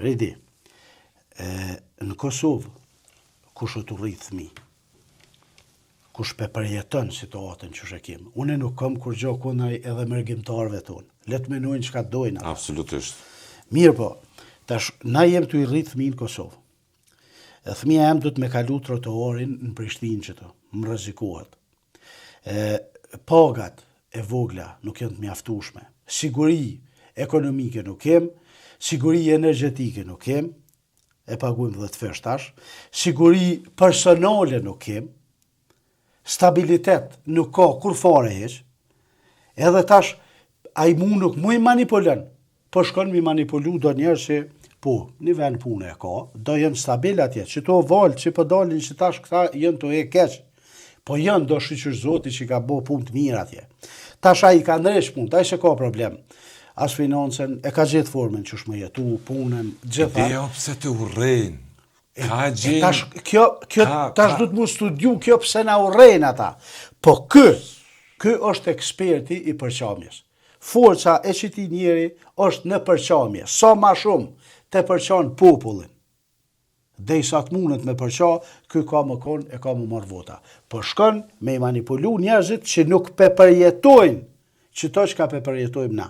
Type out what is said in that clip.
Redi, në Kosovë, kush o të rritë thmi, kush pe përjeton situatën që shekim. Une nuk kam kur gjo kunaj edhe mërgjimtarve tonë. Letë menojnë që ka dojnë. Absolutisht. Mirë po, tash, na jem të i rritë thmi në Kosovë. Thmija jem du të me kalu trotuarin në Prishtinë që të, më rrezikohet. Pagat e vogla nuk janë të mjaftueshme. Siguri ekonomike nuk kem, siguri energjetike nuk kem, e paguajmë 10 fesh tash, siguri personale nuk kem, stabilitet nuk ka kur fare heq, edhe tash a i mu nuk mu i manipulon, po shkon mi manipulu do njerë që po, një vend punë e ka, do jenë stabil atje, që to valë që po dalin që tash këta jenë të e keq, po jenë do shqyqër zoti që ka bo punë të mirë atje. Tash a i ka ndresh punë, ta i që ka problem. As financen, e ka gjithë formën që shme jetu, punën, gjitha. Ideja pse të urrejnë. Ka gjenë. Tash du të mu studiu kjo pse na urrejnë ata. Po kë është eksperti i përqamjes. Forca e qiti njeri është në përqamje. Sa ma shumë të përqanë popullin. Dhe i sa të mundet me përqa, kë ka më konë e ka më marrë vota. Po shkon me i manipulu njerëzit që nuk pe përjetojnë që to që ka pe përjetojmë na.